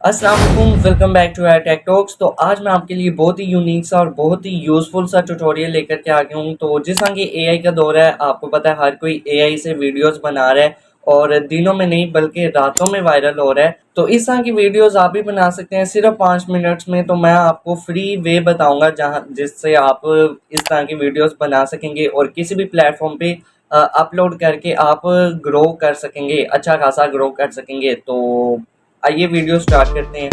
अस्सलाम वालेकुम, welcome back to Tech Talks. तो आज मैं आपके लिए बहुत ही यूनिक सा और बहुत ही यूज़फुल सा ट्यूटोरियल लेकर के आ गया हूँ। तो जिस तरह की एआई का दौर है, आपको पता है हर कोई एआई से वीडियोस बना रहा है और दिनों में नहीं बल्कि रातों में वायरल हो रहा है। तो इस तरह की वीडियोस आप भी बना सकते हैं सिर्फ 5 मिनट्स में। तो मैं आपको फ्री वे बताऊंगा जहाँ जिससे आप इस तरह की वीडियोस बना सकेंगे और किसी भी प्लेटफॉर्म पे अपलोड करके आप ग्रो कर सकेंगे, अच्छा खासा ग्रो कर सकेंगे। तो आइए वीडियो स्टार्ट करते हैं।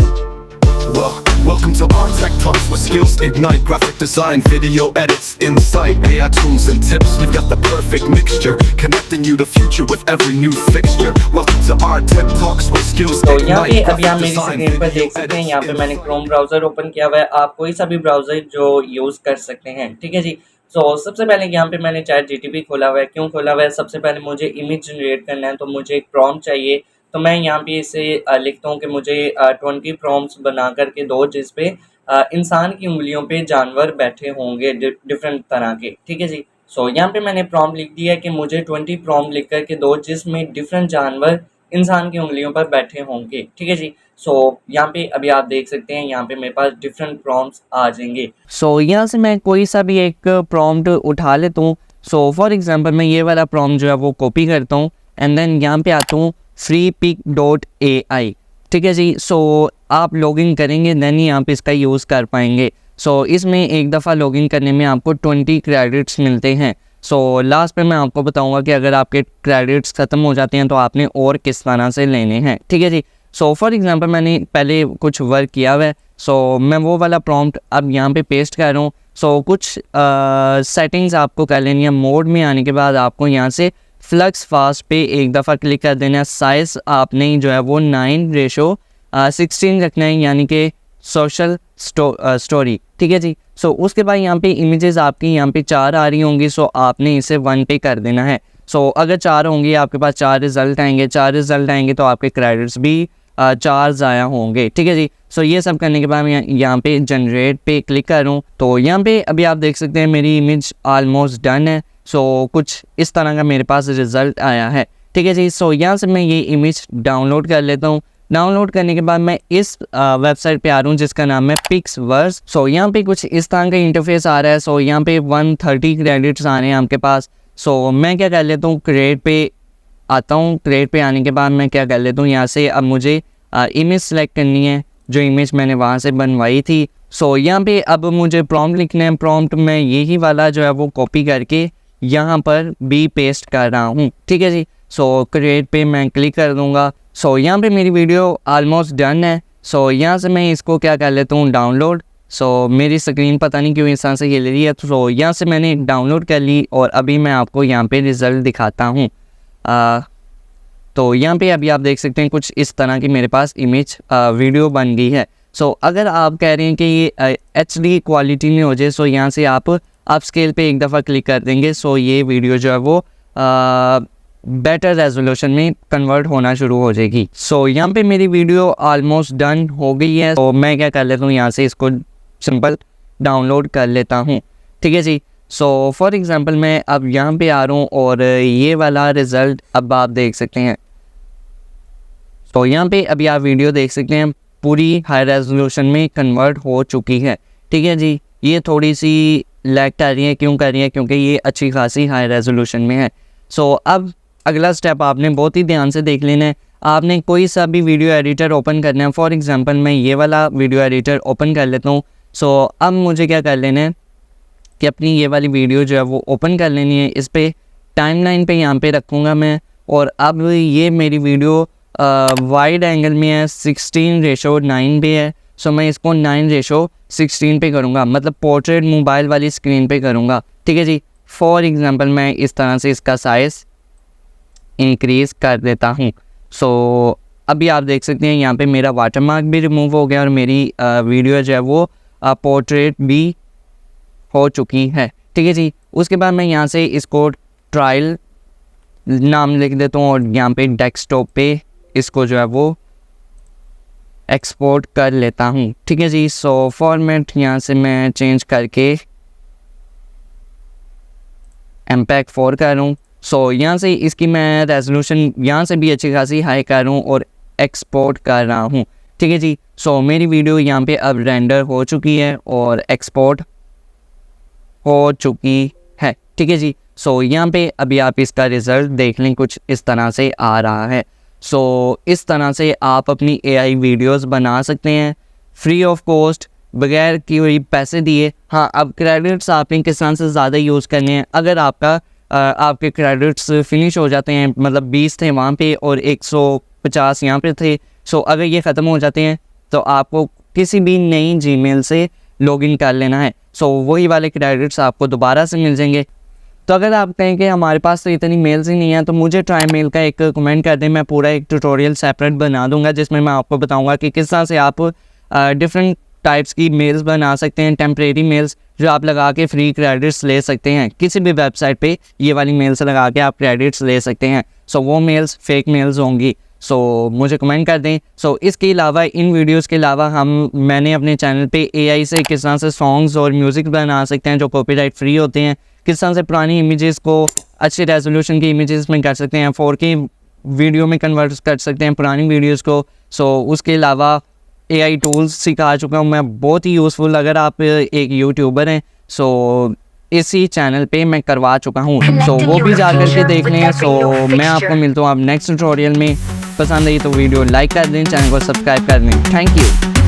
Well, welcome to our Tech Talks where skills ignite graphic design, video edits, insight, AI tools and tips. We've got the perfect mixture, connecting you to future with every new fixture. Welcome to our Tech Talks where skills तो यहाँ पे ignite अभी आप graphic मेरी design, screen पर video देख सकते हैं, edits, यहाँ पे मैंने insight. क्रोम ब्राउज़र ओपन किया हुआ है। आप कोई सा भी ब्राउज़र जो यूज़ कर सकते हैं, ठीक है जी। सो सबसे पहले यहाँ पे मैंने चैट जीटीपी खोला हुआ है। क्यों खोला हुआ है? सबसे पहले मुझे इमेज जनरेट करना है, तो मुझे एक प्रॉम्प्ट चाहिए। तो मैं यहाँ पे इसे लिखता हूँ कि मुझे 20 प्रॉम्प्ट्स बना करके दो जिसपे इंसान की उंगलियों पे जानवर बैठे होंगे डिफरेंट तरह के, ठीक है जी। सो यहाँ पे मैंने प्रॉम्प्ट लिख दिया कि मुझे 20 प्रॉम्प्ट लिख करके दो जिसमें डिफरेंट जानवर इंसान की उंगलियों पर बैठे होंगे, ठीक है जी। सो यहाँ पे अभी आप देख सकते हैं, यहाँ पे मेरे पास डिफरेंट प्रॉम्प्ट्स आ जाएंगे। सो यहाँ से मैं कोई सा भी एक प्रॉम्प्ट उठा लेता हूँ। सो फॉर एग्जांपल मैं ये वाला प्रॉम्प्ट जो है वो कॉपी करता हूँ एंड देन यहाँ पे आता हूँ freepik.ai, ठीक है जी। सो आप लॉगिन करेंगे देन यहाँ पे इसका यूज़ कर पाएंगे। सो इसमें एक दफ़ा लॉगिन करने में आपको 20 क्रेडिट्स मिलते हैं। सो लास्ट पे मैं आपको बताऊंगा कि अगर आपके क्रेडिट्स ख़त्म हो जाते हैं तो आपने और किस तरह से लेने हैं, ठीक है जी। सो फॉर एग्जांपल मैंने पहले कुछ वर्क किया हुआ है। सो मैं वो वाला प्रॉम्प्ट अब यहाँ पे पेस्ट कर रहा हूँ। सो कुछ सेटिंग्स आपको कर लेनी है। मोड में आने के बाद आपको यहाँ से फ्लक्स फास्ट पे एक दफ़ा क्लिक कर देना है। साइज़ आपने जो है वो 9:16 रखना है, यानी कि सोशल स्टोरी, ठीक है जी। सो उसके बाद यहाँ पे इमेजेस आपकी यहाँ पे 4 आ रही होंगी। सो आपने इसे 1 पे कर देना है। सो अगर 4 होंगी आपके पास 4 रिजल्ट आएंगे, 4 रिजल्ट आएंगे तो आपके क्रेडिट्स भी 4 ज़ाया होंगे, ठीक है जी। सो ये सब करने के बाद मैं यहाँ पे जनरेट पे क्लिक कर रहा हूँ। तो यहाँ पे अभी आप देख सकते हैं मेरी इमेज ऑलमोस्ट डन है। सो कुछ इस तरह का मेरे पास रिजल्ट आया है, ठीक है जी। सो यहाँ से मैं ये इमेज डाउनलोड कर लेता हूँ। डाउनलोड करने के बाद मैं इस वेबसाइट पे आ रहा हूँ जिसका नाम है पिक्सवर्स। सो यहाँ पे कुछ इस तरह का इंटरफेस आ रहा है। सो यहाँ पे 130 क्रेडिट्स आ रहे हैं आपके पास। सो मैं क्या कर लेता हूँ, क्रिएट पे आता हूँ। क्रिएट पे आने के बाद मैं क्या कर लेता हूँ, यहाँ से अब मुझे इमेज सेलेक्ट करनी है जो इमेज मैंने वहाँ से बनवाई थी। सो यहाँ पे अब मुझे प्रॉम्प्ट लिखना है। प्रॉम्प्ट मैं यही वाला जो है वो कॉपी करके यहाँ पर भी पेस्ट कर रहा हूँ, ठीक है जी। सो क्रिएट पे मैं क्लिक कर दूँगा। सो यहाँ पे मेरी वीडियो ऑलमोस्ट डन है। सो यहाँ से मैं इसको क्या कर लेता हूँ, डाउनलोड। सो मेरी स्क्रीन पता नहीं क्यों इस तरह से ये ले रही है। सो यहाँ से मैंने डाउनलोड कर ली और अभी मैं आपको यहाँ पे रिज़ल्ट दिखाता हूँ। तो यहाँ पे अभी आप देख सकते हैं कुछ इस तरह की मेरे पास इमेज वीडियो बन गई है। सो अगर आप कह रहे हैं कि ये HD क्वालिटी में हो जाए, सो यहाँ से आप स्केल पे एक दफ़ा क्लिक कर देंगे। सो ये वीडियो जो है वो बेटर रेजोल्यूशन में कन्वर्ट होना शुरू हो जाएगी। सो यहाँ पे मेरी वीडियो ऑलमोस्ट डन हो गई है। तो मैं क्या कर लेता हूँ, यहाँ से इसको सिंपल डाउनलोड कर लेता हूँ, ठीक है जी। सो फॉर एग्ज़ाम्पल मैं अब यहाँ पे आ रहा हूँ और ये वाला रिज़ल्ट अब आप देख सकते हैं। तो यहाँ पे अभी आप वीडियो देख सकते हैं पूरी हाई रेजोल्यूशन में कन्वर्ट हो चुकी है, ठीक है जी। ये थोड़ी सी लैग कर रही है, क्यों कर रही है? क्योंकि ये अच्छी खासी हाई रेजोल्यूशन में है। सो अब अगला स्टेप आपने बहुत ही ध्यान से देख लेना है। आपने कोई सा भी वीडियो एडिटर ओपन करना है। फॉर एग्जांपल मैं ये वाला वीडियो एडिटर ओपन कर लेता हूँ। सो अब मुझे क्या कर लेना है कि अपनी ये वाली वीडियो जो है वो ओपन कर लेनी है। इस पर टाइमलाइन पे यहाँ पे रखूँगा मैं। और अब ये मेरी वीडियो वाइड एंगल में है, 16:9 पे है। सो मैं इसको 9:16 पे करूँगा, मतलब पोर्ट्रेट मोबाइल वाली स्क्रीन पे करूँगा, ठीक है जी। फॉर एग्जांपल मैं इस तरह से इसका साइज़ इंक्रीज़ कर देता हूँ। सो अभी आप देख सकते हैं यहाँ पे मेरा वाटरमार्क भी रिमूव हो गया और मेरी वीडियो जो है वो पोर्ट्रेट भी हो चुकी है, ठीक है जी। उसके बाद मैं यहाँ से इसको ट्रायल नाम लिख देता हूँ और यहाँ पे डेस्कटॉप पे इसको जो है वो एक्सपोर्ट कर लेता हूँ, ठीक है जी। सो फॉर्मेट यहाँ से मैं चेंज करके MPEG 4 कर रहा हूँ। सो यहाँ से इसकी मैं रेजोल्यूशन यहाँ से भी अच्छी खासी हाई कर रहा हूँ और एक्सपोर्ट कर रहा हूँ, ठीक है जी। सो मेरी वीडियो यहाँ पे अब रेंडर हो चुकी है और एक्सपोर्ट हो चुकी है, ठीक है जी। सो यहाँ पे अभी आप इसका रिज़ल्ट देख लें, कुछ इस तरह से आ रहा है। सो इस तरह से आप अपनी AI वीडियोस बना सकते हैं फ्री ऑफ कॉस्ट, बगैर कोई पैसे दिए। हाँ, अब क्रेडिट्स आपने किस तरह से ज़्यादा यूज़ करने हैं। अगर आपके क्रेडिट्स फिनिश हो जाते हैं, मतलब 20 थे वहाँ पे और 150 यहाँ पे थे, सो अगर ये ख़त्म हो जाते हैं तो आपको किसी भी नई जीमेल से लॉगिन कर लेना है। सो वही वाले क्रेडिट्स आपको दोबारा से मिल जाएंगे। तो अगर आप कहें कि हमारे पास तो इतनी मेल्स ही नहीं है, तो मुझे ट्राई मेल का एक कमेंट कर दें, मैं पूरा एक ट्यूटोरियल सेपरेट बना दूंगा जिसमें मैं आपको बताऊंगा कि किस तरह से आप डिफरेंट टाइप्स की मेल्स बना सकते हैं, टेम्परेरी मेल्स जो आप लगा के फ्री क्रेडिट्स ले सकते हैं। किसी भी वेबसाइट पे ये वाली मेल्स लगा के आप क्रेडिट्स ले सकते हैं। सो वो मेल्स फेक मेल्स होंगी। सो मुझे कमेंट कर दें। सो इसके अलावा, इन वीडियोस के अलावा मैंने अपने चैनल पे AI से किस तरह से सॉन्ग्स और म्यूज़िक बना सकते हैं जो कॉपीराइट फ्री होते हैं, किस तरह से पुरानी इमेजेस को अच्छे रेजोल्यूशन की इमेजेस में कर सकते हैं, 4K वीडियो में कन्वर्ट कर सकते हैं पुरानी वीडियोस को। सो उसके अलावा AI टूल्स सिखा चुका हूँ मैं, बहुत ही यूज़फुल। अगर आप एक यूट्यूबर हैं, सो इसी चैनल पे मैं करवा चुका हूँ, सो वो भी जा करके देख लें। सो मैं आपको मिलता हूँ अब नेक्स्ट ट्यूटोरियल में। पसंद आई तो वीडियो लाइक कर दें, चैनल को सब्सक्राइब कर दें। Thank you.